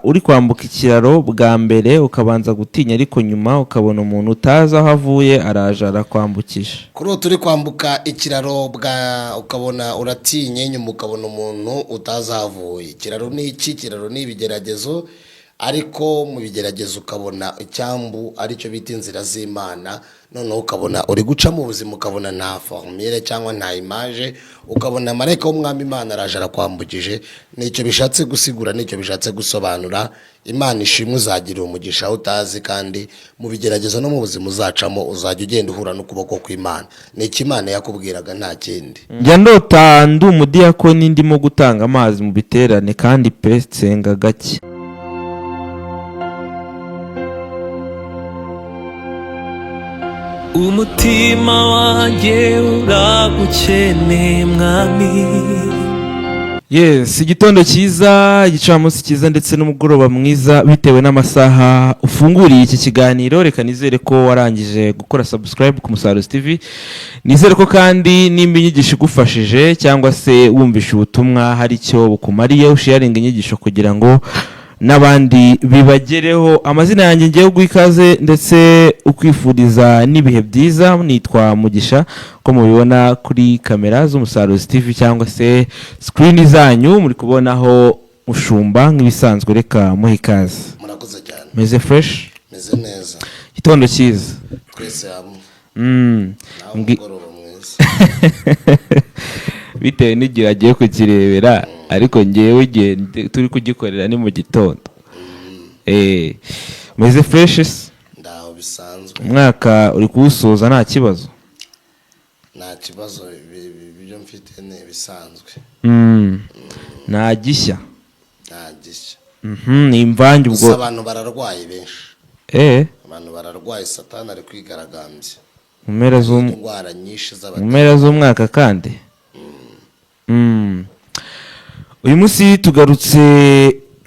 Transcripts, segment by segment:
uri kwambuka ikiraro bwa mbere ukabanza gutinya ariko nyuma ukabona umuntu utazi aho avuye araje arakwambukisha. Kuri turi kwambuka ikiraro ukabona uratinye nyuma ukabona umuntu utazi aho avuye. Ikiraro ni iki? Ikiraro ni ibigeragezo, ariko mu bigeragezo ukabona icyambu aricyo bita inzira z'Imana. Noneho ukabona uri guca mu buzima ukabona nta formule cyangwa nta image, ukabona marayika w'umwami Imana araje arakwambukije. Nicyo bishatse gusigura, nicyo bishatse gusobanura. Imana ishimwe uzagira umugisha utazi, kandi mu bigeragezo no mu buzima uzacamo uzajya ugenda uhura n'ukuboko kw'Imana. Niki Imana yakubwiraga nta kindi. Njya ndota ndi umudiyakoni ndimo gutanga amazi mu biterane kandi pe nsenga gake. Umutima wanjye uragukeneye mwami. Yes, igitondo cyiza, igicamunsi cyiza ndetse n'umugoroba mwiza bitewe n'amasaha ufunguriye iki kiganiro. Reka nizere ko warangije gukora subscribe ku Musaruzi TV. Nizere ko kandi nimba inyigisho igufashije cyangwa se wumvisha ubutumwa hari icyo bukumariye, usharinga inyigisho kugira ngo n'abandi bibagereho. Amazina yanjye ngiye guikaze ndetse ukwifuriza n'ibihe byiza. Nitwa Mugisha, ko mubibona kuri kamera z'Umusaruzi TV cyangwa se screen zanyu muri kubonaho Mushumba nk'ibisanzwe. Reka muhe ikaze. Murakoze cyane. Meze fresh? Meze neza. Gitondo cyiza. Twese hamwe. Mugoroba mwiza. Bitewe n'igihe agiye kukirebera, ariko ngewe turi kugikorera ni mu gitondo. Meze fresh? Ndaho bisanzwe. Umwaka uri kuwusoza nta kibazo? Nta kibazo, ibyo mfite ni bisanzwe. Nta gishya? Nta gishya. Ni imvange ubwo. Abantu bararwaye benshi. Abantu bararwaye, Satani ari kwigaragambya. Indwara nyinshi z'abantu. Mpera z'umwaka kandi. Uyu munsi tugarutse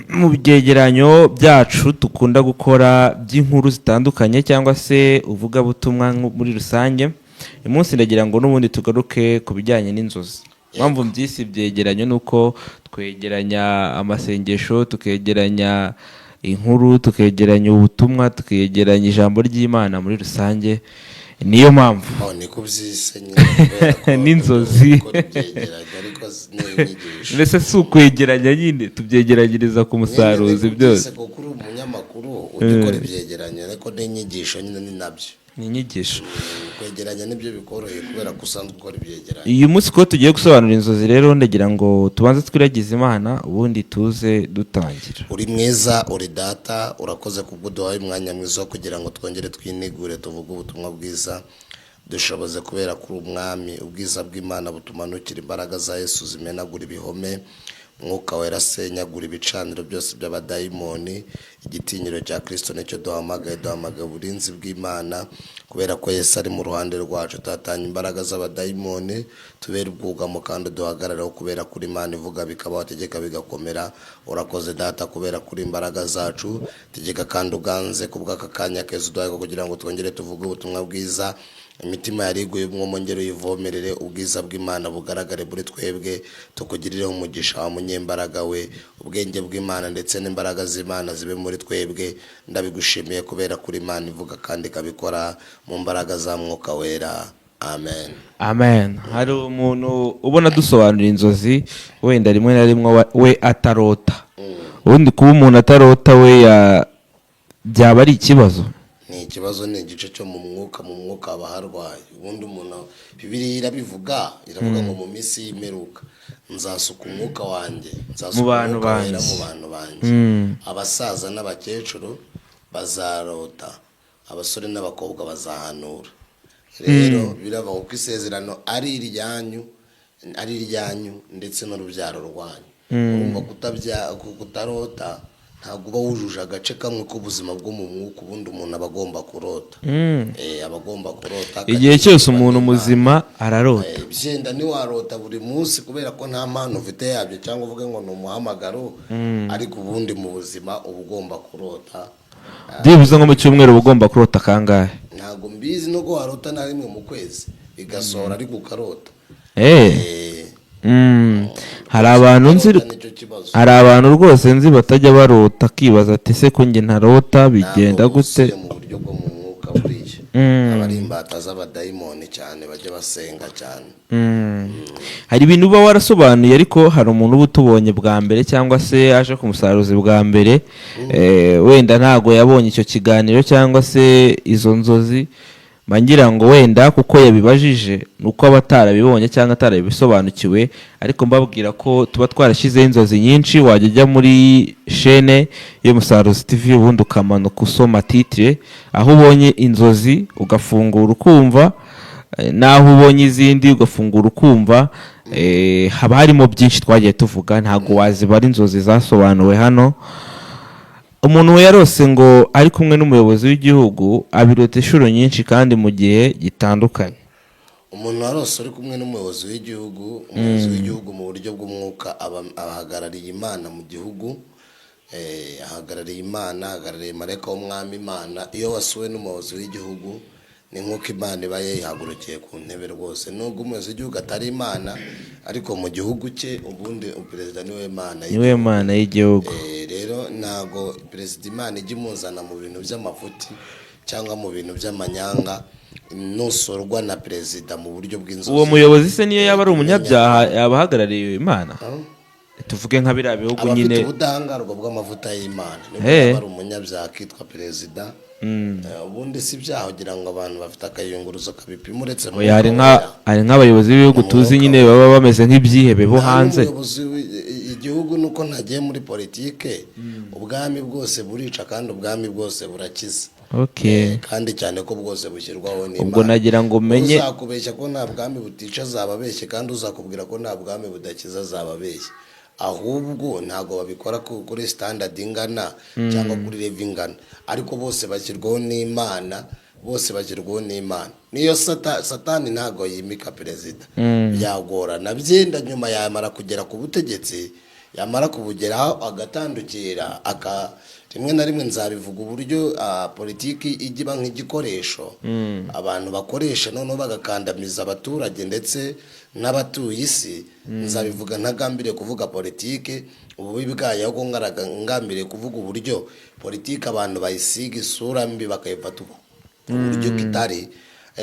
mu byegeranyo byacu dukunda gukora by'inkuru zitandukanye cyangwa se uvuga butumwa muri rusange. Uyu munsi ndagira ngo n'ubundi tugaruke ku bijyanye n'inzozi. Mpamvu mbyisi byegeranyo nuko twegeranya amasengesho, tukegeranya inkuru, tukegeranya ubutumwa, tukegeranya ijambo ry'Imana muri rusange. Niyo mpamvu ni kubyise n'inzozi. Mbese si ukwegeranya nyine, tubyegeranyiriza ku Musaruzi byose. Kuko uri umunyamakuru ugikora ibyegeranyo, ariko n'inyigisho nyine ni nabyo. Ni inyigisho. Kwegeranya nibyo bikoroheye kubera ko usanzwe ukora ibyegeranyo. Uyu munsi ko tugiye gusobanura inzozi rero, ndagira ngo tubanze twiragize Imana ubundi tuze dutangira. Uri mwiza, uri data, urakoze kubwo duhaye umwanya mwiza kugira ngo twongere twinigure tuvuge ubutumwa bwiza. Dushoboze kubera kuri umwami, ubwiza bw'Imana butumanukira, imbaraga za Yesu zimenagura ibihome, Mwuka wera senyagura ibicaniro byose by'abadayimoni. Igitinyiro cya Kristo nicyo duhamagaye uburinzi bw'Imana, kubera ko Yesu ari mu ruhande rwacu. Tatanya imbaraga z'abadayimoni, tubere ubwugamo kandi duhagarareho, kubera kuri Imana ivuga bikabaho, tegeka bigakomera. Urakoze data kubera kuri imbaraga zacu, tegeka kandi uganze kubw'aka kanya keza uduhaye kugira ngo twongere tuvuge ubutumwa bwiza. Imitima yariguye mwongere uyivomerere, ubwiza bw'Imana bugaragare muri twebwe, tukugirireho umugisha wa munyembaraga we. Ubwenge bw'Imana ndetse n'imbaraga z'Imana zibe muri twebwe. Ndabigushimiye kubera kuri Imana ivuga kandi ikabikora mu mbaraga za Mwuka wera. Amen. Amen. Hari umuntu ubona dusobanura inzozi wenda rimwe na rimwe we atarota. Ubundi kuba umuntu atarota we byaba ari ikibazo. Ni ikibazo, ni igice cyo mu mwuka aba harwaye. Ubundi umuntu, Bibiliya irabivuga, iravuga ngo mu minsi y'imperuka nzasuka umwuka wanjye, mu bantu banjye. Abasaza n'abakecuru bazarota, abasore n'abakobwa bazahanura. Rero birava uko isezerano ari iryanyu ndetse n'urubyaro rwanyu. Urumva kutarota ntabwo uba wujuje agace kamwe k'ubuzima bwo mu mwuka. Ubundi umuntu aba agomba kurota. Aba agomba kurota igihe cyose. Umuntu muzima ararota. Byenda ntiwarota buri munsi kubera ko nta mpano ufite yabyo, cyangwa uvuge ngo ni umuhamagaro. Ariko ubundi mu buzima uba ugomba kurota. Byibuze nko mu cyumweru uba ugomba kurota kangahe? Ntabwo mbizi, nubwo warota na rimwe mu kwezi bigasohora ariko ukarota. hari abantu nzi nicyo kibazo. hari abantu rwose nzi batajya barota akibaza ati se ko njye ntarota bigenda gute mu buryo bwo mu mwuka buriya abari imbata z'abadayimoni cyane bajya basenga cyane. hari ibintu uba warasobanuye ariko hari umuntu uba utubonye bwa mbere cyangwa se aje ku musaruzi bwa mbere wenda ntago yabonye icyo kiganiro cyangwa se izo nzozi ngira ngo wenda kuko yabibajije nuko aba atarabibonye cyangwa atarabisobanukiwe, ariko mbabwira ko tuba twarashyizeho inzozi nyinshi. wajya ujya muri shene y'Umusaruzi TV ubundi ukamanuka usoma titire, aho ubonye inzozi ugafungura ukumva, naho ubonye izindi ugafungura ukumva. haba harimo byinshi twagiye tuvuga, ntabwo wazibara inzozi zasobanuwe hano. umuntu we yarose ngo ari kumwe n'umuyobozi w'igihugu abirota inshuro nyinshi kandi mu gihe gitandukanye. umuntu warose uri kumwe n'umuyobozi w'igihugu, umuyobozi w'igihugu mu buryo bw'umwuka ahagarariye Imana mu gihugu, ahagarariye Imana, ahagarariye marayika w'umwami Imana. iyo wasuwe n'umuyobozi w'igihugu ni nk'uko Imana iba yayihagurukiye ku ntebe rwose. nubwo umuyobozi w'igihugu atari Imana, ariko mu gihugu cye ubundi perezida niwe Mana y'igihugu. rero ntago perezida Imana ijya imuzana mu bintu by'amafuti cyangwa mu bintu by'amanyanga nusorwa na perezida mu buryo bw'inzozi. uwo muyobozi se niyo yaba ari umunyabyaha yaba ahagarariye Imana? tuvuge nka biriya bihugu nyine abafite ubudahangarwa bw'amavuta y'Imana niba yaba ari umunyabyaha akitwa perezida. ubundi si byaho kugira ngo abantu bafite akayunguruzo kabipima uretse mu hari nk'abayobozi b'ibihugu tuzi nyine baba bameze nk'ibyihebe bo hanze. umuyobozi igihugu nuko ntagiye muri politike, ubwami bwose burica kandi ubwami bwose burakiza. kandi cyane ko bwose bushyirwaho n'Imana. ubwo nagira ngo umenye, uzakubeshya ko nta bwami butica azababeshye, kandi uzakubwira ko nta bwami budakiza azababeshye. ahubwo ntago babikora kuri standard ingana cyangwa kuri level ingana, ariko bose bashyirwaho n'Imana, niyo satani ntago yimika perezida. byagorana byenda nyuma yamara kugera ku butegetsi, yamara kubugeraho agatandukira rimwe na rimwe nzabivuga uburyo politiki igiba nk'igikoresho abantu bakoresha noneho bagakandamiza abaturage ndetse n'abatuye isi. nzabivuga ntagambiriye kuvuga politiki ububi bwayo, ahubwo ngambiriye kuvuga uburyo politiki abantu bayisiga isura mbi bakayifata uburyo kitari.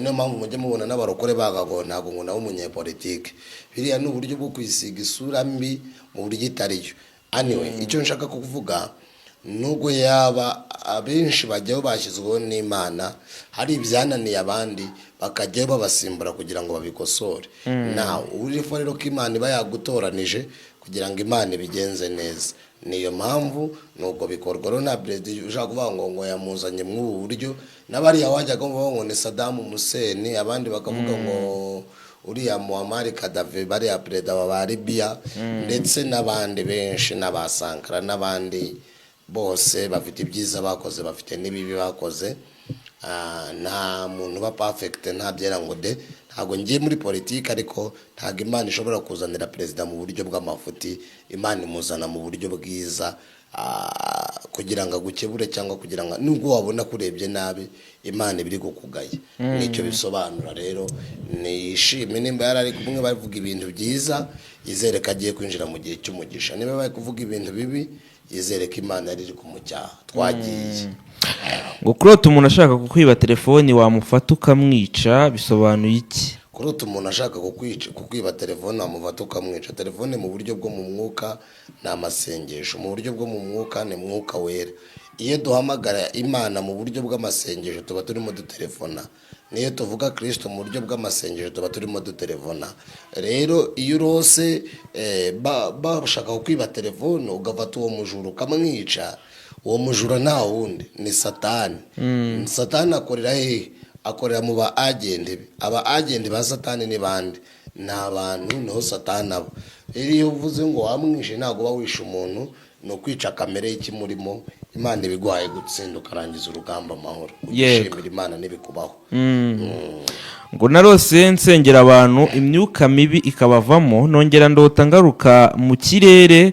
niyo mpamvu mujye mubona n'abarokore bagago ntabwo ngo nawe umunyepolitike, biriya ni uburyo bwo kwisiga isura mbi mu buryo itariyo. anyway, icyo nshaka kuvuga nubwo yaba abenshi bajyaho bashyizweho n'Imana, hari ibyananiye abandi bakajyaho babasimbura kugira ngo babikosore. nawe urifo rero ko Imana iba yagutoranije kugira ngo Imana ibigenze neza. niyo mpamvu nuko bikorwa. rero nta perezida ushaka kuvuga ngo yamuzanye mw'ubu buryo. n'abariya wajyaga ngo ni Saddam Hussein, abandi bakavuga ngo uriya Muammar Gaddafi, bariya perezida ba Libya, ndetse n'abandi benshi n'aba Sankara n'abandi bose bafite ibyiza bakoze, bafite n'ibibi bakoze. nta muntu uba perfect, nta byera ngo de. ntabwo ngiye muri politiki, ariko ntabwo Imana ishobora kuzanira perezida mu buryo bw'amafuti. Imana imuzana mu buryo bwiza, kugira ngo agukebure cyangwa kugira ngo nubwo wabona kurebye nabi Imana ibiri kukugaye. nicyo bisobanura. rero nishime nimba yarari kumwe bavuga ibintu byiza, yizere ko agiye kwinjira mu gihe cy'umugisha. niba bari kuvuga ibintu bibi, yizere ko Imana iri kumucyaha. twagiye ngo kurota umuntu ashaka kukwiba telefoni wamufata ukamwica bisobanuye iki? kurota umuntu ashaka kukwiba telefone wamufata ukamwica. telefone mu buryo bwo mu mwuka ni amasengesho, mu buryo bwo mu mwuka ni mwuka wera. iyo duhamagara Imana mu buryo bw'amasengesho tuba turimo dutelefona, niyo tuvuga Kristo mu buryo bw'amasengesho tuba turimo dutelefona. rero iyo urose bashaka kukwiba telefone ugafata uwo mujura ukamwica, uwo mujura nta wundi ni Satani. Satani akorera hehe? akorera mu ba agenti. aba agenti ba Satani ni bande? ni abantu, niho Satani aba. rero iyo uvuze ngo wamwishe ntabwo uba wishe umuntu, ni ukwica kamere y'ikimurimo. Imana ibiguhaye gutsinda ukarangiza urugamba amahoro. Ushimira Imana n'ibikubaho. ngo narose nsengera abantu imyuka mibi ikabavamo, nongera ndota ngaruka mu kirere,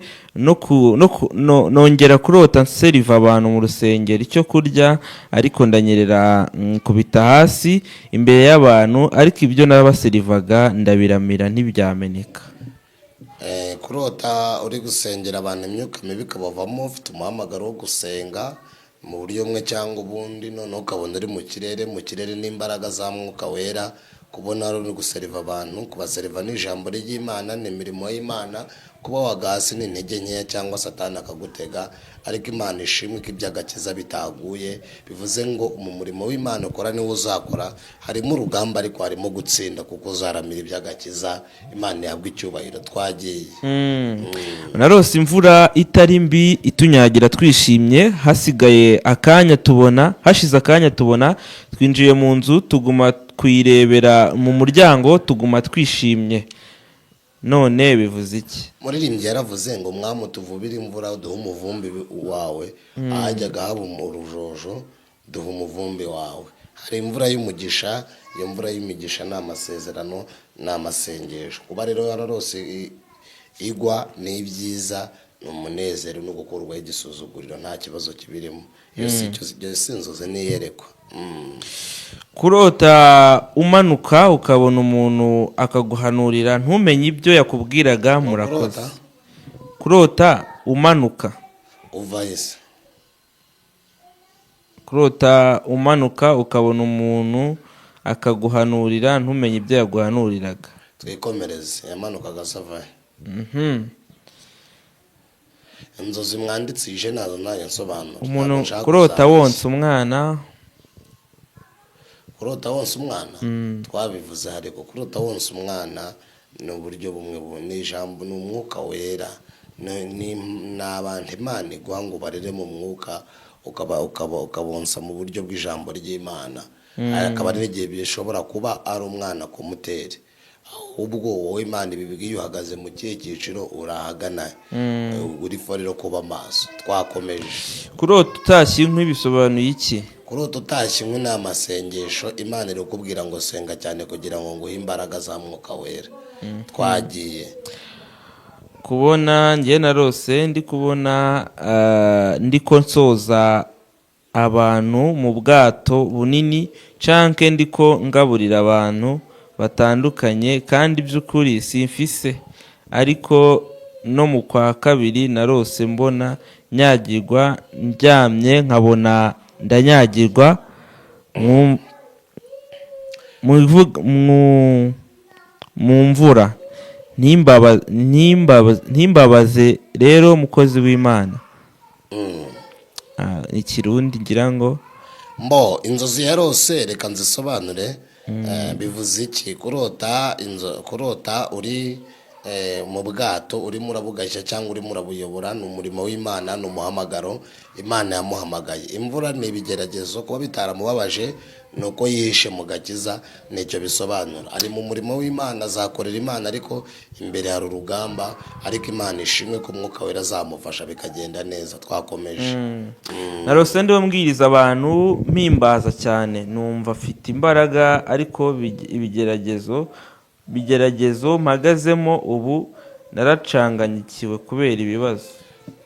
nongera kurota nseriva abantu mu rusengero icyo kurya, ariko ndanyerera kubita hasi imbere y'abantu, ariko ibyo nabaserivaga ndabiramira ntibyameneka. kurota uri gusengera abantu imyuka mibi ikabavamo, ufite umuhamagaro wo gusenga mu buryo bumwe cyangwa ubundi, noneho ukabona uri mu kirere n'imbaraga za mwuka wera, kubona uri guseriva abantu, kubaseriva n'ijambo ry'Imana, ni imirimo y'Imana, kuba wagasi ni intege nkeya cyangwa satani akagutega, ariko Imana ishimwe ko iby'agakiza bitaguye, bivuze ngo mu murimo w'Imana ukora niwo uzakora, harimo urugamba ariko harimo gutsinda, kuko uzaramira iby'agakiza, Imana yabwa icyubahiro. Twagiye narose imvura itari mbi itunyagira twishimye, hashize akanya tubona twinjiye mu nzu, tuguma kuyirebera mu muryango, tuguma twishimye. None bivuze iki? Muririmbyi yaravuze ngo mwami utuvubire imvura, duhe umuvumbi wawe, ahajyaga haba urujojo, duhe umuvumbi wawe. Hari imvura y'umugisha, iyo mvura y'imigisha ni amasezerano, ni amasengesho. Kuba rero yararose igwa ni ibyiza, ni umunezero no gukurwaho igisuzuguriro, nta kibazo kibirimo. Iyo si inzozi niyerekwa. Kurota umanuka ukabona umuntu akaguhanurira ntumenye ibyo yakubwiraga. Murakoze. Kurota umanuka uva ese, kurota umanuka ukabona umuntu akaguhanurira ntumenye ibyo yaguhanuriraga. twikomereze. Yamanukaga savaye. Inzozi mwanditsije nazo nayo nsobanura. Umuntu kurota wonsa umwana. Kurota wonsa umwana twabivuze, ariko kurota wonsa umwana ni uburyo bumwe, ni ijambo, ni umwuka wera, ni abantu Imana iguha ngo barere mu mwuka, ukabonsa mu buryo bw'ijambo ry'Imana. Akaba ari n'igihe bishobora kuba ari umwana ku muteri, ahubwo wowe Imana ibibwiye uhagaze mu kihe cyiciro urahagana, uri forero kuba maso. Twakomeje. Kurota utashye inkwi bisobanuye iki? Kurota utashye inkwi ni amasengesho, Imana iri kukubwira ngo senga cyane kugira ngo nguhe imbaraga za mwuka wera. Twagiye. Kubona njye narose ndi kubona ndiko nsoza abantu mu bwato bunini, canke ndiko ngaburira abantu batandukanye, kandi by'ukuri simfise, ariko no mu kwa kabiri narose mbona nyagirwa, ndyamye nkabona ndanyagirwa mu mvura. Ntimbabaze rero mukozi w'Imana. Ikirundi ngira ngo inzozi yarose, reka nzisobanure. Bivuze iki? Kurota uri mu bwato, urimo urabugashya cyangwa urimo urabuyobora, ni umurimo w'Imana, ni umuhamagaro Imana yamuhamagaye. Imvura ni ibigeragezo, kuba bitaramubabaje ni uko yihishe mu gakiza, nicyo bisobanura. Ari mu murimo w'Imana, azakorera Imana, ariko imbere hari urugamba, ariko Imana ishimwe ko umwuka wera azamufasha bikagenda neza. Twakomeje. narose ndiho mbwiriza abantu mpimbaza cyane, numva afite imbaraga, ariko ibigeragezo mpagazemo ubu naracanganyikiwe kubera ibibazo.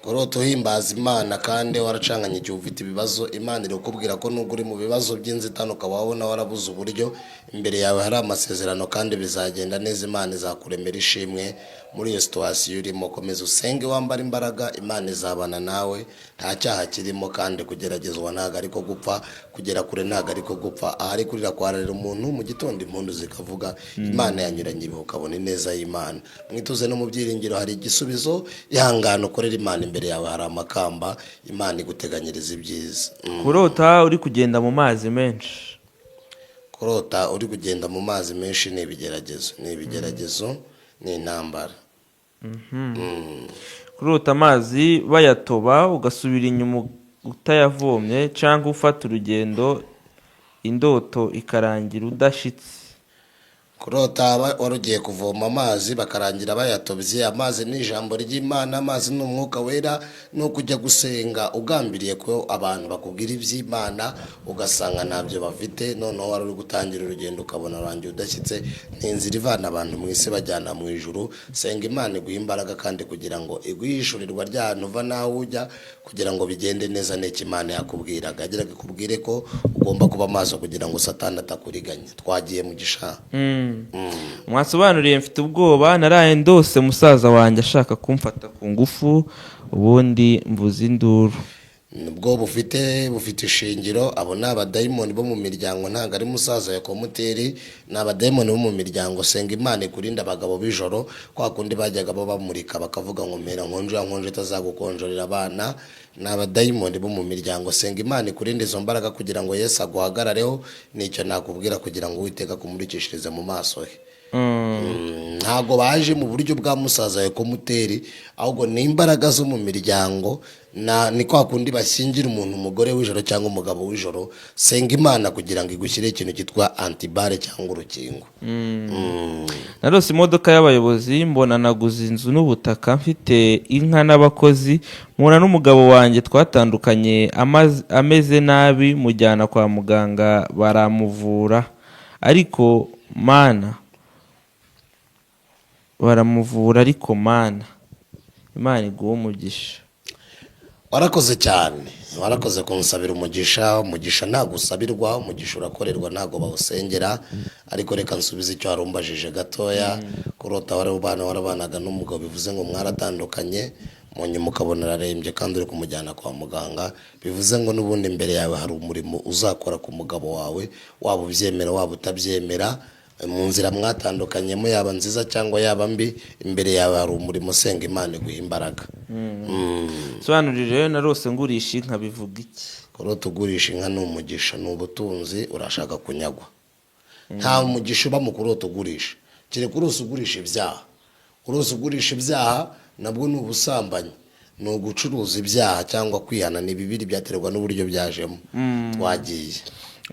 Kurota uhimbaza Imana kandi waracanganyikiwe, ufite ibibazo, Imana iri kukubwira ko nubwo uri mu bibazo by'inzitane ukaba wabona warabuze uburyo, imbere yawe hari amasezerano kandi bizagenda neza. Imana izakuremera ishimwe muri iyo situwasiyo urimo. Komeza usenge, wambara imbaraga, Imana izabana nawe, nta cyaha kirimo, kandi kugeragezwa ntabwo ariko gupfa, kugera kure ntabwo ariko gupfa. Ahari kurira kwararira umuntu, mu gitondo impundu zikavuga. Imana yanyuranye ibihe ukabona ineza y'Imana. Mwituze no mu byiringiro hari igisubizo, ihangane ukorera Imana, imbere yawe hari amakamba, Imana iguteganyiriza ibyiza. Kurota uri kugenda mu mazi menshi. Kurota uri kugenda mu mazi menshi ni ibigeragezo, ni intambara. Kurota amazi bayatoba ugasubira inyuma utayavomye, cyangwa ufata urugendo indoto ikarangira udashitse. Kurota wari ugiye kuvoma amazi bakarangira bayatobye. Amazi ni ijambo ry'Imana, amazi ni umwuka wera, ni ukujya gusenga ugambiriye ko abantu bakubwira iby'Imana, ugasanga ntabyo bafite, noneho wari uri gutangira urugendo ukabona urangiye udashyitse. Ni inzira ivana abantu mu isi bajyana mu ijuru. Senga Imana iguha imbaraga, kandi kugira ngo iguhishurirwa ry'ahantu uva naho ujya, kugira ngo bigende neza. N'iki Imana yakubwiraga, ageraga ikubwire ko ugomba kuba maso kugira ngo satani atakuriganya. Twagiye mu gishanga. mwasobanuriye mfite ubwoba naraye ndose musaza wanjye ashaka kumfata ku ngufu ubundi mvuza induru. nubwo bufite ishingiro. Abo ni abadayimoni bo mu miryango, ntabwo ari musaza ya komuteri. Ni abadayimoni bo mu miryango. Senga Imana ikurinda abagabo b'ijoro, kwa kundi bajyaga bamurika bakavuga ngo mpera nkonje nkonje itazagukonjorera abana. Ni abadayimoni bo mu miryango. Senga Imana ikurinde izo mbaraga kugira ngo Yesu aguhagarareho. Nicyo nakubwira kugira ngo Uwiteka kumurikishirize mu maso he. Ntago baje mu buryo bwa musaza ya komuteri, ahubwo ni imbaraga zo mu miryango. Ni kwa kundi bashyingira umuntu umugore w'ijoro cyangwa umugabo w'ijoro. Senga Imana kugira ngo igushyire ikintu cyitwa antibare cyangwa urukingo. narose imodoka y'abayobozi, mbona naguze inzu n'ubutaka, mfite inka n'abakozi, mpura n'umugabo wanjye twatandukanye ameze nabi, mujyana kwa muganga baramuvura ariko mana Imana iguha umugisha. Warakoze cyane, warakoze kunsabira umugisha. Umugisha ntabwo usabirwa, umugisha urakorerwa, ntabwo bawusengera. Ariko reka nsubize icyo warumbajije gatoya. Kurota warabanaga n'umugabo bivuze ngo mwaratandukanye, mu nyuma ukabona ararembye kandi uri kumujyana kwa muganga, bivuze ngo n'ubundi imbere yawe hari umurimo uzakora ku mugabo wawe, waba ubyemera waba utabyemera. Mu nzira mwatandukanyemo, yaba nziza cyangwa yaba mbi, imbere yawe hari umurimo. Senga Imana iguha imbaraga. Sobanurire narose ngurisha inka bivuga iki? Kurota ugurisha inka ni umugisha, ni ubutunzi urashaka kunyagwa. Nta mugisha uba mu kurota ugurisha, kire kurose ugurisha ibyaha. Kurose ugurisha ibyaha nabwo ni ubusambanyi, ni ugucuruza ibyaha cyangwa kwihana. Ni bibiri byaterwa n'uburyo byajemo. Twagiye.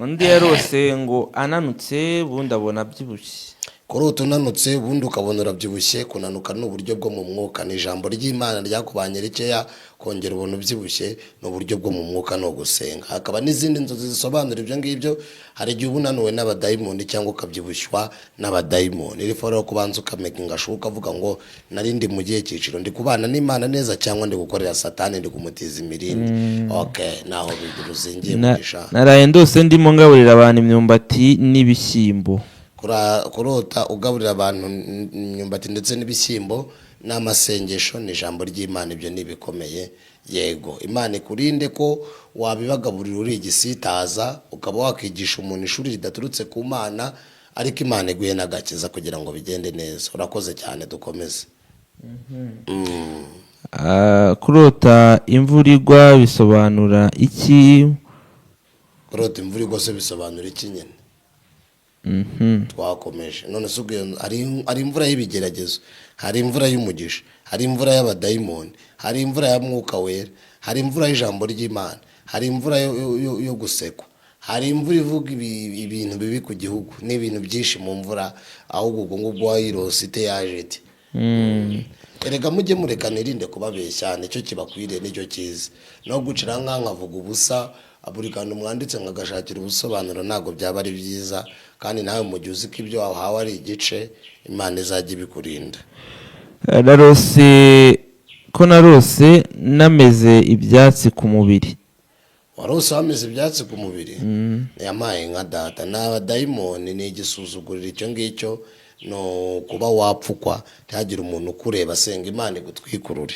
Undi yarose ngo ananutse bundi abona abyibushye. Kurota unanutse ubundi ukabona urabyibushye. Kunanuka ni uburyo bwo mu mwuka, ni ijambo ry'Imana ryakubanye rikeya. Kongera ubuntu ubyibushye ni uburyo bwo mu mwuka, no gusenga. Hakaba n'izindi nzozi zisobanura ibyo ngibyo. Hari igihe uba unanuwe n'abadayimoni cyangwa ukabyibushywa n'abadayimoni. Iri foro kubanza ukamekinga shuka uvuga ngo narindi mu gihe cyiciro ndi kubana n'Imana neza cyangwa ndi gukorera Satani, ndi kumutiza imirindi. Naho biruzingiye mugisha. Naraye ndose ndimo ngaburira abantu imyumbati n'ibishyimbo. Kurota ugaburira abantu imyumbati ndetse n'ibishyimbo n'amasengesho ni ijambo ry'Imana. Ibyo nibikomeye. Yego, Imana ikurinde ko wabibagaburira uri igisitaza, ukaba wakigisha umuntu ishuri ridaturutse ku Mana, ariko Imana iguhe n'agakiza kugira ngo bigende neza. Urakoze cyane, dukomeze. Kurota imvura igwa bisobanura iki? Kurota imvura igwa se bisobanura iki nyine? Twakomeje. None se ari imvura y'ibigeragezo, hari imvura y'umugisha, hari imvura y'abadayimoni, hari imvura ya Mwuka Wera, hari imvura y'ijambo ry'Imana, hari imvura yo gusekwa, hari imvura ivuga ibintu bibi ku gihugu. Ni ibintu byinshi mu mvura, ahubwo ubwo ngubwo wayirose ite yaje iti. Erega mujye mureka nirinde kubabeshya, nicyo kibakwiriye, nicyo cyiza. No gucira nkavuga ubusa, buri kantu mwanditse nkagashakira ubusobanuro ntabwo byaba ari byiza. Kandi nawe mu gihe uzi ko ibyo wahawe ari igice, Imana izajya ibikurinda. Narose nameze ibyatsi ku mubiri. Warose wameze ibyatsi ku mubiri? Yamaye nka data. Ni abadayimoni, ni igisuzuguriro icyo ngicyo. No kuba wapfukwa ntihagire umuntu ukureba. Senga Imana igutwikurure.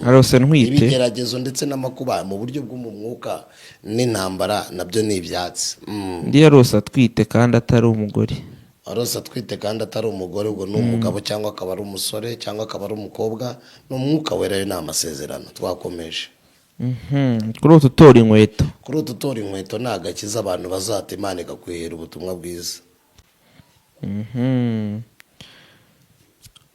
Narose ntwite. Ibigeragezo ndetse n'amakuba mu buryo bwo mu mwuka n'intambara nabyo ni ibyatsi. Ndi yarose atwite kandi atari umugore. Warose atwite kandi atari umugore, ubwo ni umugabo cyangwa akaba ari umusore cyangwa akaba ari umukobwa. Ni Umwuka Wera, yo ni amasezerano. Twakomeje. Kurota utora inkweto. Kurota utora inkweto ni agakiza abantu bazata Imana ikakwihera ubutumwa bwiza.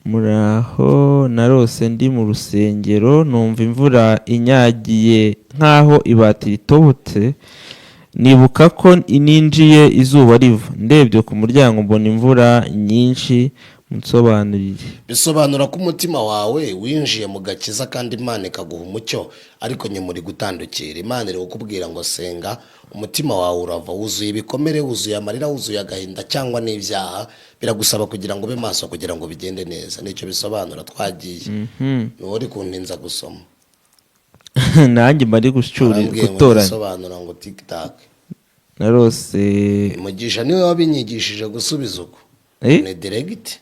Muraho, narose ndi mu rusengero numva imvura inyagiye nkaho ibati ritobotse, nibuka ko ninjiye izuba riva, ndebye ku muryango mbona imvura nyinshi. Munsobanurire. Bisobanura ko umutima wawe winjiye mu gakiza kandi Imana ikaguha umucyo, ariko nyuma uri gutandukira. Imana iri kukubwira ngo senga, umutima wawe urava wuzuye ibikomere, wuzuye amarira, wuzuye agahinda cyangwa n'ibyaha. Biragusaba kugira ngo ube maso kugira ngo bigende neza. Nicyo bisobanura. Twagiye. Niwe uri kuntinza gusoma. Nanjye mari gutoranya. Bisobanura ngo TikTok. narose Mugisha niwe wabinyigishije gusubiza uko Eh? ni diregiti.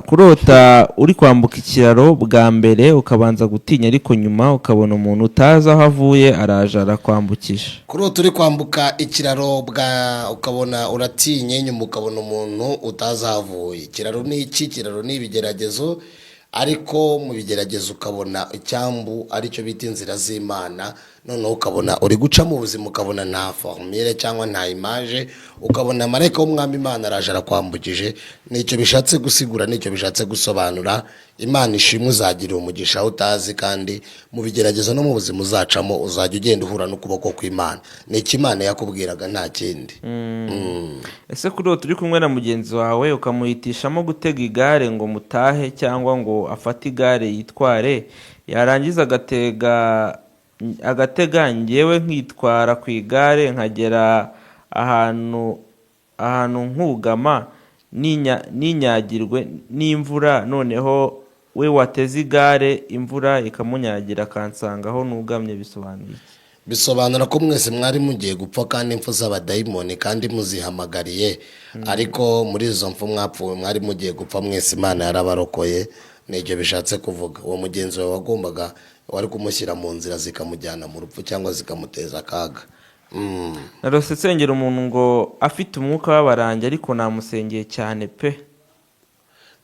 kurota uri kwambuka ikiraro bwa mbere ukabanza gutinya ariko nyuma ukabona umuntu utazi aho avuye araje arakwambukisha. Kurota uri kwambuka ikiraro ukabona uratinye, nyuma ukabona umuntu utazi aho avuye. Ikiraro ni iki? Ikiraro ni ibigeragezo, ariko mu bigeragezo ukabona icyambu aricyo bita inzira z'Imana. Noneho ukabona uri guca mu buzima, ukabona nta formule cyangwa nta image, ukabona marayika w'umwami Imana araje arakwambukije. Nicyo bishatse gusigura, nicyo bishatse gusobanura. Imana ishimwe, uzagira umugisha utazi, kandi mu bigeragezo no mu buzima uzacamo uzajya ugenda uhura n'ukuboko kw'Imana. Nicyo Imana yakubwiraga, nta kindi. Ese kurota uri kumwe na mugenzi wawe ukamuhitishamo gutega igare ngo mutahe cyangwa ngo afate igare yitware, yarangiza agatega ngewe nkitwara ku igare nkagera ahantu nkugama ninyagirwe n'imvura, noneho we wateze igare imvura ikamunyagira akansangaho nugamye, bisobanuye iki? Bisobanura ko mwese mwari mugiye gupfa kandi impfu z'abadayimoni kandi muzihamagariye, ariko muri izo mpfu mwapfuye mwari mugiye gupfa mwese, Imana yarabarokoye. Nicyo bishatse kuvuga. Uwo mugenzi wawe wagombaga wari kumushyira mu nzira zikamujyana mu rupfu cyangwa zikamuteza akaga. Narose nsengera umuntu ngo afite umwuka w'abarangi ariko namusengeye cyane pe.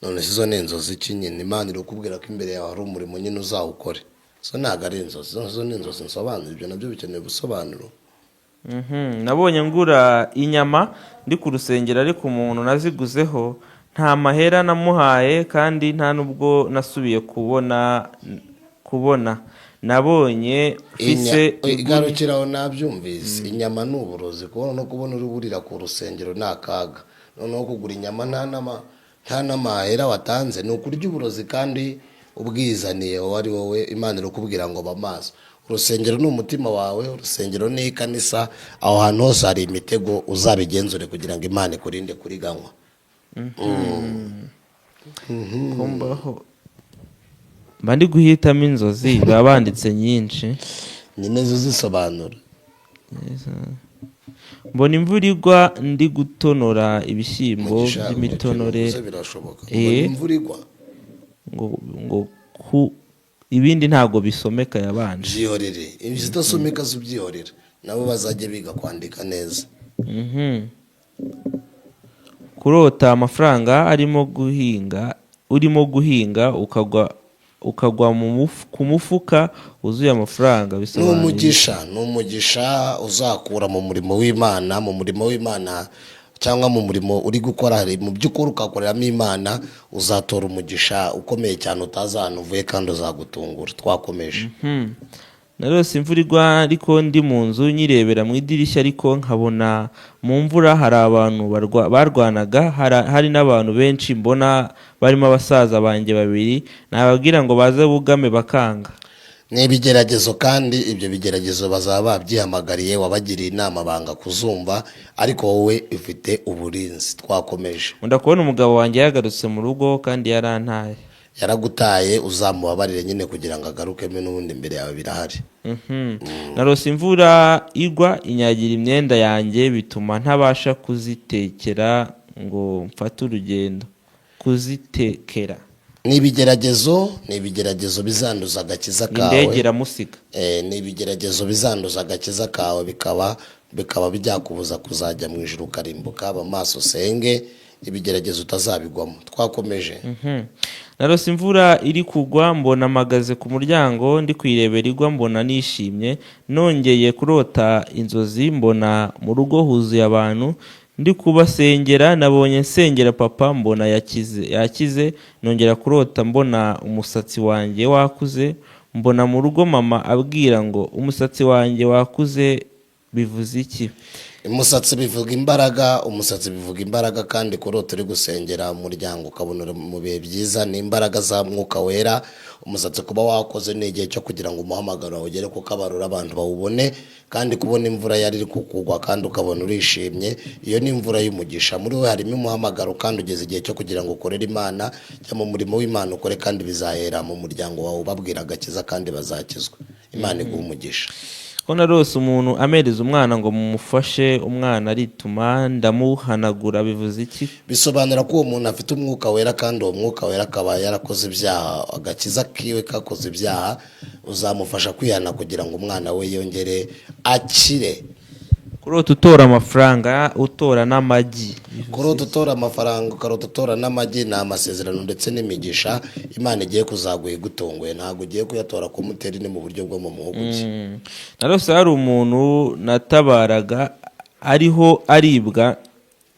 None izo ni inzozi ki nyine? Imana irukubwira ko imbere yawe hari umurimo nyine uzawukore. So ntabwo ari inzozi, zo ni inzozi nsobanura, ibyo nabyo bikeneye ubusobanuro. Nabonye ngura inyama ndi ku rusengero ariko umuntu naziguzeho nta mahera namuhaye kandi nta nubwo nasubiye kubona nabonye fise igarukiraho nabyumvise. Inyama ni uburozi, kubona no kubona uruburira ku rusengero ni akaga. Noneho kugura inyama nta n'amahera watanze ni ukurya uburozi kandi ubwizaniye wowe ari wowe. Imana irukubwira ngo bamaso. Urusengero ni umutima wawe, urusengero ni ikanisa. Aho hantu hose hari imitego, uzabigenzure kugira ngo Imana ikurinde kuriganywa. Kumbaho mba ndi guhitamo inzozi baba banditse nyinshi nyine zo zisobanura. mbona imvura igwa ndi gutonora ibishyimbo by'imitonore. Imvura igwa ngo ibindi ntabwo bisomeka yabanje. byihorere, ibidasomeka zubyihorera, nabo bazajya biga kwandika neza. Kurota amafaranga urimo guhinga ukagwa ku mufuka wuzuye amafaranga, bisobanuye ni umugisha uzakura mu murimo w'Imana, cyangwa mu murimo uri gukora. Mu by'ukuri ukakoreramo Imana, uzatora umugisha ukomeye cyane utazi ahantu uvuye kandi uzagutungura. Twakomeje. narose imvura igwa ariko ndi mu nzu nyirebera mu idirishya, ariko nkabona mu mvura hari abantu barwanaga, hari n'abantu benshi mbona barimo abasaza banjye babiri, nababwira ngo baze bugame bakanga. Ni ibigeragezo, kandi ibyo bigeragezo bazaba babyihamagariye, wabagiriye inama banga kuzumva, ariko wowe ufite uburinzi. Twakomeje. Ndakubona umugabo wanjye yagarutse mu rugo kandi yarantaye. Yaragutaye, uzamubabarire nyine kugira ngo agarukemo, n'ubundi imbere yawe birahari. narose imvura igwa inyagira imyenda yanjye, bituma ntabasha kuzitekera ngo mfate urugendo kuzitekera. Ni ibigeragezo bizanduza agakiza kawe. Indegera musiga. Ni ibigeragezo bizanduza agakiza kawe, bikaba byakubuza kuzajya mu ijuru ukarimbuka. Amaso senge ibigeragezo utazabigwamo. Twakomeje. narose imvura iri kugwa mbona mpagaze ku muryango ndi kwirebera igwa, mbona nishimye. Nongeye kurota inzozi mbona mu rugo huzuye abantu ndi kubasengera, nabonye nsengera papa mbona yakize. Nongera kurota mbona umusatsi wanjye wakuze, mbona mu rugo mama abwira ngo umusatsi wanjye wakuze bivuze iki? Umusatsi bivuga imbaraga, kandi kurota uri gusengera umuryango ukabona mu bihe byiza ni imbaraga za Mwuka Wera. Umusatsi kuba wakoze ni igihe cyo kugira ngo umuhamagaro ugere ku kabarura abantu bawubone, kandi kubona imvura yari iri kukugwa kandi ukabona urishimye, iyo ni imvura y'umugisha. Muri we harimo umuhamagaro, kandi ugeze igihe cyo kugira ngo ukorere Imana cyangwa mu murimo w'Imana ukore, kandi bizahera mu muryango wawe ubabwira agakiza kandi bazakizwa. Imana iguha umugisha. ko narose umuntu amereza umwana ngo mumufashe umwana arituma ndamuhanagura bivuze iki? bisobanura ko uwo muntu afite umwuka wera kandi uwo mwuka wera akaba yarakoze ibyaha, agakiza kiwe kakoze ibyaha, uzamufasha kwihana kugira ngo umwana we yongere akire. kurota utora amafaranga utora n'amagi. kurota utora amafaranga ukarota utora n'amagi ni amasezerano ndetse n'imigisha Imana igiye kuzaguha igutunguye, ntabwo ugiye kuyatora ku muteri ni mu buryo bwo mu mwuka uki. narose hari umuntu natabaraga ariho aribwa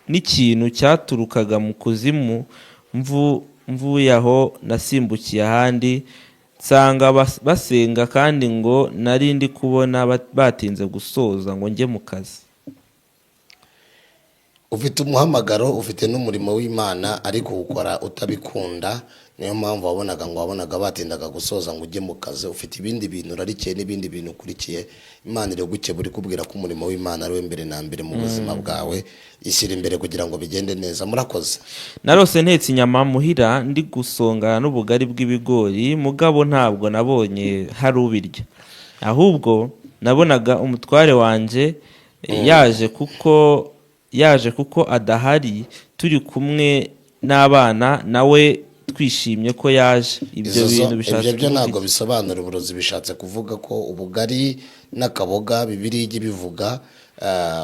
n'ikintu cyaturukaga mu kuzimu, mvuye aho nasimbukiye ahandi nsanga basenga kandi ngo nari ndi kubona batinze gusoza ngo njye mu kazi. ufite umuhamagaro, ufite n'umurimo w'Imana ariko ukora utabikunda, niyo mpamvu wabonaga batindaga gusoza ngo ujye mu kazi. ufite ibindi bintu urarikiye n'ibindi bintu ukurikiye, Imana iri gukebura ikubwira ko umurimo w'Imana ari we mbere na mbere mu buzima bwawe, ishyira imbere kugira ngo bigende neza. Murakoze. narose ntetse inyama muhira ndi gusonga n'ubugari bw'ibigori, mugabo ntabwo nabonye hari ubirya, ahubwo nabonaga umutware wanje yaje kuko adahari, turi kumwe n'abana nawe twishimye ko yaje. ibyo bintu bishatse ibyo ntabwo bisobanura uburozi, bishatse kuvuga ko ubugari n'akaboga Bibiliya ijya ibivuga.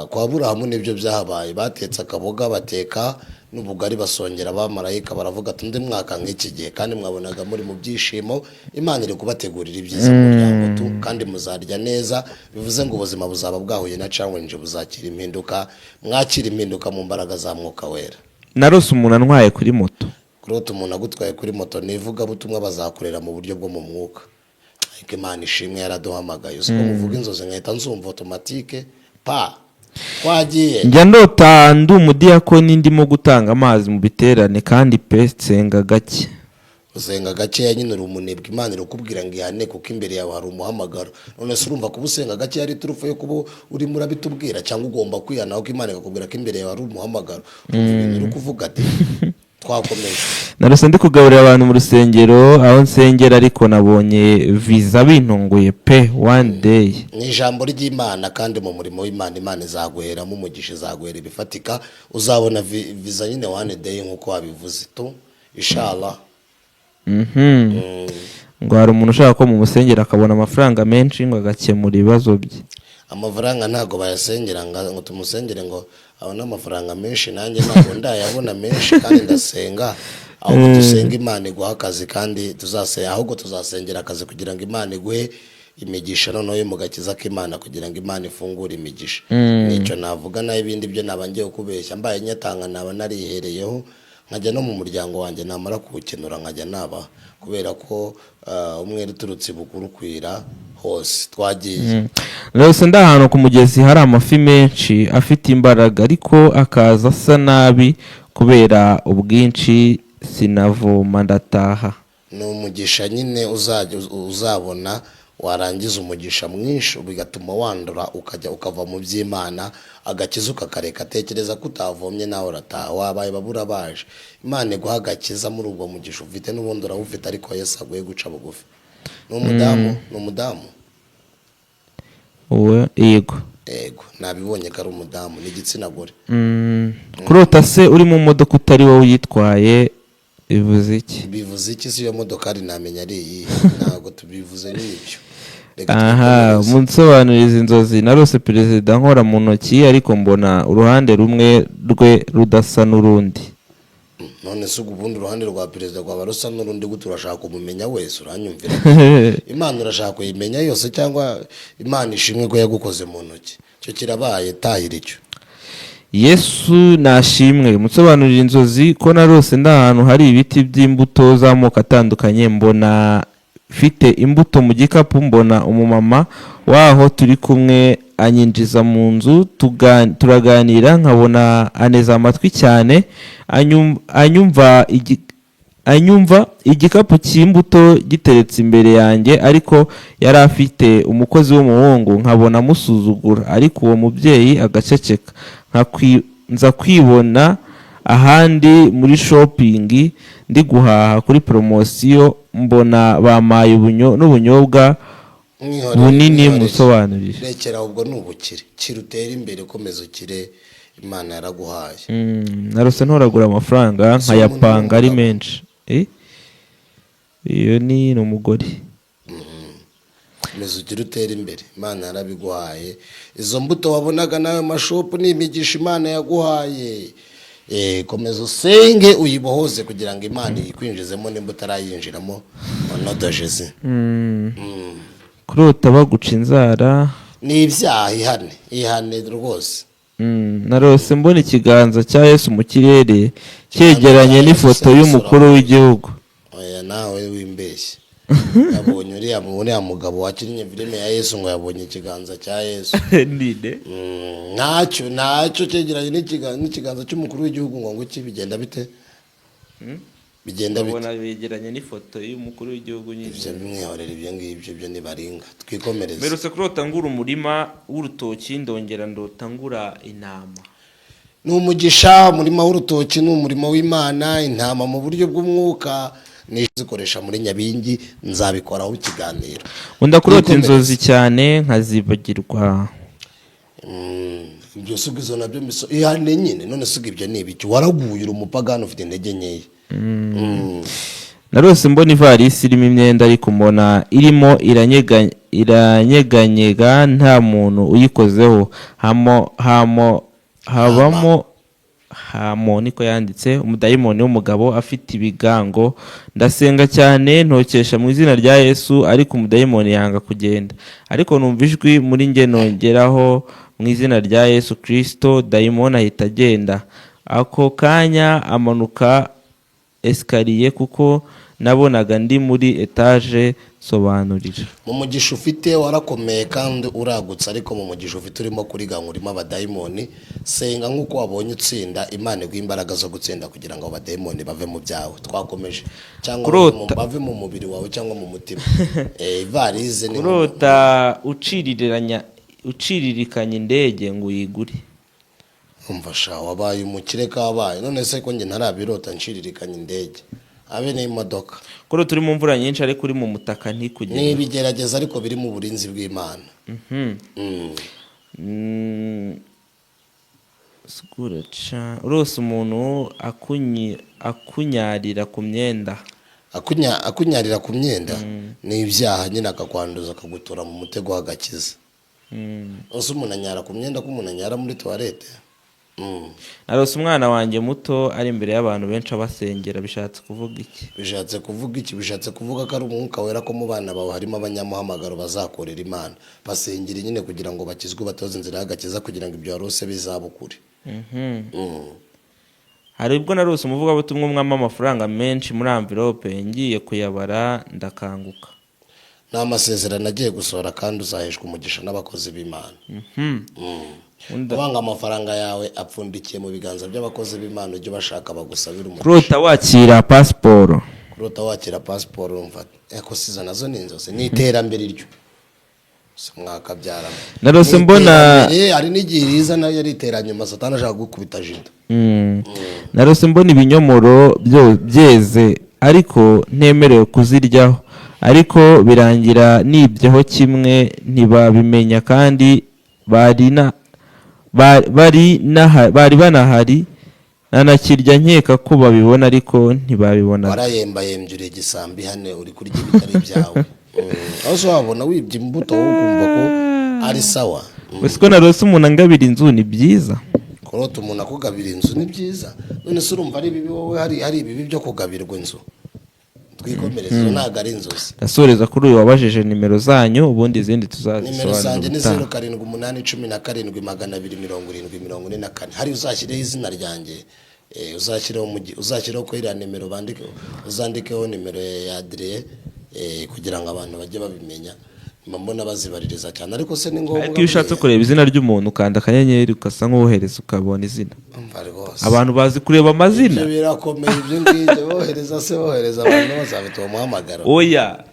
kwa Aburahamu nibyo byahabaye, batetse akaboga bateka n'ubugari basongera, abamarayika baravuga ati undi mwaka nk'iki gihe kandi mwabonaga muri mu byishimo, Imana iri kubategurira ibyiza mu muryango tu kandi muzarya neza. bivuze ngo ubuzima buzaba bwahuye na challenge, buzakira impinduka, mwakira impinduka mu mbaraga za mwuka wera. narose umuntu antwaye kuri moto. kurota umuntu agutwaye kuri moto ni ivugabutumwa, bazakorera mu buryo bwo mu mwuka. ariko Imana ishimwe yaraduhamagaye, uzi ko muvuga inzozi nkahita nzumva automatique twagiye. njya ndota ndi umudiyakoni ndimo gutanga amazi mu biterane kandi nsenga gake. usenga gakeya nyine uri umunebwe, Imana irakubwira ngo ihane kuko imbere yawe hari umuhamagaro. none se urumva kuba usenga gakeya ari turufu yo kuba urimo urabitubwira, cyangwa ugomba kwihana kuko Imana ikakubwira ko imbere yawe hari umuhamagaro? ibintu uri kuvuga ati twakomeje. narose ndi kugaburira abantu mu rusengero aho nsengera, ariko nabonye viza bintunguye pe one day. ni ijambo ry'Imana kandi mu murimo w'Imana Imana izaguheramo umugisha, izaguhera ibifatika, uzabona viza nyine one day nk'uko wabivuze tu inshallah. ngo hari umuntu ushaka ko mu musengera akabona amafaranga menshi ngo agakemura ibibazo bye. amafaranga ntago bayasengera ngo tumusengere ngo abone amafaranga menshi, nanjye ntabwo ndayabona menshi kandi ndasenga. ahubwo dusenga Imana iguha akazi kandi ahubwo tuzasengera akazi kugira ngo Imana iguhe imigisha, noneho yo mu gakiza k'Imana kugira ngo Imana ifungure imigisha. nicyo navuga, naho ibindi byo naba ngiye kubeshya, mbaye nyatanga naba narihereyeho, nkajya no mu muryango wanjye namara kuwukenura nkajya naba, kubera ko umwere uturutse bukuru kwira hose. twagiye. narose ndi ahantu ku mugezi hari amafi menshi afite imbaraga, ariko akaza asa nabi kubera ubwinshi, sinavoma ndataha. ni umugisha nyine uzabona, warangiza umugisha mwinshi bigatuma wandura ukava mu by'Imana, agakiza ukakareka. tekereza ko utavomye nawe urataha, wabaye babura baje. Imana iguha agakiza muri ubwo mugisha ufite, n'ubundi urawufite, ariko Yesu aguye guca bugufi. ni umudamu yego nabibonye ko ari umudamu, ni igitsina gore. kurota se uri mu modoka utari wowe uyitwaye bivuze iki? bivuze iki? si iyo modoka ari namenya ari iyi, ntabwo tubivuze n'ibyo. munsobanuriza inzozi. narose perezida nkora mu ntoki, ariko mbona uruhande rumwe rwe rudasa n'urundi. none se ubundi uruhande rwa perezida rwaba rusa n'urundi gute? urashaka kumumenya wese? uranyumvira? Imana urashaka kuyimenya yose, cyangwa Imana ishimwe ko yagukoze mu ntoki? cyo kirabaye, tahira icyo. Yesu nashimwe. Musobanurira inzozi ko narose ndi ahantu hari ibiti by'imbuto z'amoko atandukanye, mbona mfite imbuto mu gikapu, mbona umumama waho turi kumwe anyinjiza mu nzu, turaganira, nkabona aneza amatwi cyane, anyumva igikapu cy'imbuto giteretse imbere yanjye, ariko yari afite umukozi w'umuhungu, nkabona amusuzugura, ariko uwo mubyeyi agaceceka. nza kwibona ahandi muri shopping ndi guhaha kuri promosiyo, mbona bamaye n'ubunyobwa bunini musobanurire. rekera ubwo ni ubukire, kira utere imbere, komeza ukire, Imana yaraguhaye. narose ntoragura amafaranga nkayapanga ari menshi. Iyo ni umugore. Komeza ugire utere imbere, Imana yarabiguhaye. Izo mbuto wabonaga nawe mashopu ni imigisha Imana yaguhaye. Komeza usenge uyibohoze kugira ngo Imana ikwinjizemo nimba utarayinjiramo onodojeze. Kurota baguca inzara ni ibyaha, ihane rwose. narose mbona ikiganza cya Yesu mu kirere cyegeranye n'ifoto y'umukuru w'igihugu. Oya nawe wimbeshye. Yabonye uriya mugabo wakinnye filime ya Yesu ngo yabonye ikiganza cya Yesu. Nide? Ntacyo cyegeranye n'ikiganza cy'umukuru w'igihugu ngo iki bigenda bite? Bigenda bite? Ubona begeranye n'ifoto y'umukuru w'igihugu nyine. Ibyo bimwihorera ibyo ngibyo byo nibaringa. Twikomereze. Merose kurota ngura umurima w'urutoki ndongera ndota ngura intama. Ni umugisha, umurima w'urutoki ni umurimo w'Imana, intama mu buryo bw'umwuka nizikoresha muri Nyabingi, nzabikoraho ikiganiro. Unda kurota inzozi cyane nkazibagirwa. Ibyo sugizo nabyo miso ihane nyine, none suga ibyo ni ibiki? Waraguye uri umupagano ufite intege nkeya. Narose mbona ivarisi irimo imyenda ariko mbona irimo iranyeganyega nta muntu uyikozeho. Habamo niko yanditse, umudayimoni w'umugabo afite ibigango. Ndasenga cyane ntokesha mu izina rya Yesu, ariko umudayimoni yanga kugenda. Ariko numva ijwi muri nge nongeraho mu izina rya Yesu Kristo, dayimoni ahita agenda. Ako kanya amanuka esikariye kuko nabonaga ndi muri etaje. Sobanurira. Mu mugisha ufite warakomeye kandi uragutse, ariko mu mugisha ufite urimo kuriganya urimo abadayimoni. Senga nk'uko wabonye utsinda, Imana iguha imbaraga zo gutsinda kugira ngo abadayimoni bave mu byawe. Twakomeje cyangwa bave mu mubiri wawe cyangwa mu mutima. Ivarize ni kurota uciririkanya indege ngo uyigure. Umva sha wabaye umukire kabaye, none se ko nge ntarabirota nciririkanya indege abe n'imodoka. Kurota uri mu mvura nyinshi ariko uri mu mutaka ntikugere. Ni ibigerageza ariko biri mu burinzi bw'Imana. Urose umuntu akunyarira ku myenda. Akunyarira ku myenda ni ibyaha nyine, akakwanduza akagutura mu mutego w'agakiza. Ose umuntu anyara ku myenda ko umuntu anyara muri toilette. Narose umwana wanjye muto ari imbere y'abantu benshi abasengera. Bishatse kuvuga iki? Bishatse kuvuga ko ari umwuka wera ko mu bana bawe harimo abanyamuhamagaro bazakorera Imana, basengera nyine kugira ngo bakizwe, batoze inzira y'agakiza kugira ngo ibyo warose bizabukure. Hari ubwo narose umuvugabutumwa umwama amafaranga menshi muri envelope, ngiye kuyabara ndakanguka. N'amasezerano agiye gusohora kandi uzaheshwa umugisha n'abakozi b'Imana. Wanga amafaranga yawe apfundikiye mu biganza by'abakozi b'Imana, ujye bashaka bagusabira umugisha. Kurota wakira pasiporo. Umva eko sizo nazo ni inzozi, ni iterambere ryo mwaka byara. Narose mbona ari n'igihe riza nayo yari iteranye Satani ashaka gukubita jido. Narose mbona ibinyomoro byeze ariko ntemerewe kuziryaho, ariko birangira nibyeho kimwe ntibabimenya kandi bari banahari. Nanakirya nkeka ko babibona ariko ntibabibona. Warayembayembye uri gisambi hane uri kurya ibitari byawe. Aho wabona wibye imbuto wo kumva ko ari sawa. Wese ko narose umuntu angabira inzu ni byiza. Kurota umuntu akugabira inzu ni byiza. None se urumva ari bibi wowe hari ibibi byo kugabirwa inzu? Twikomereze ntago ari inzozi. Ndasoreza kuri uyu wabajije nimero zanyu, ubundi izindi tuzazisobanura. Nimero zanjye ni 0787177074. Hari uzashyireho izina ryanjye, uzashyireho ko iriya nimero uzandikeho nimero ya Adrien kugira ngo abantu bajye babimenya. Mbona bazibaririza cyane, ariko se ni ngombwa. Ariko iyo ushatse kureba izina ry'umuntu ukanda akanyenyeri ukasa nk'uwohereza ukabona izina. Abantu bazi kureba amazina. Ibyo birakomeye ibyo ngibyo, bohereza abantu bazabita umuhamagaro. Oya,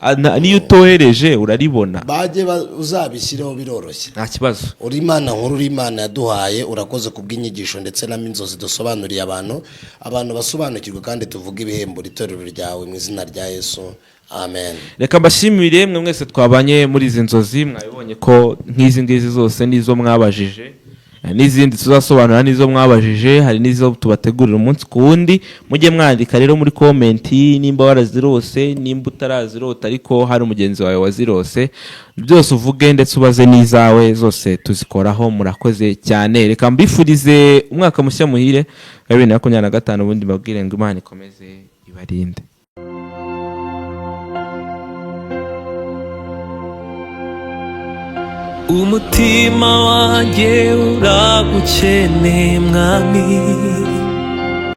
niyo utohereje uraribona. Bajye uzabishyireho biroroshye. Nta kibazo. Uri Imana nkuru, uri Imana yaduhaye, urakoze kubw'inyigisho ndetse n'inzozi dusobanuriye abantu basobanukirwe, kandi tuvuga ibihembo itorero ryawe mu izina rya Yesu. amen. reka mbashimire mwe mwese twabanye muri izi nzozi, mwabibonye ko nk'izi ngizi zose nizo mwabajije, n'izindi tuzasobanura nizo mwabajije, hari n'izo tubategurira umunsi ku wundi. Mujye mwandika rero muri komenti nimba warazirose, nimba utarazirota ariko hari umugenzi wawe wazirose, byose uvuge ndetse ubaze n'izawe, zose tuzikoraho. Murakoze cyane, reka mbifurize umwaka mushya muhire wa 2025, ubundi mbabwire ngo Imana ikomeze ibarinde. umutima wanjye uragukeneye mwami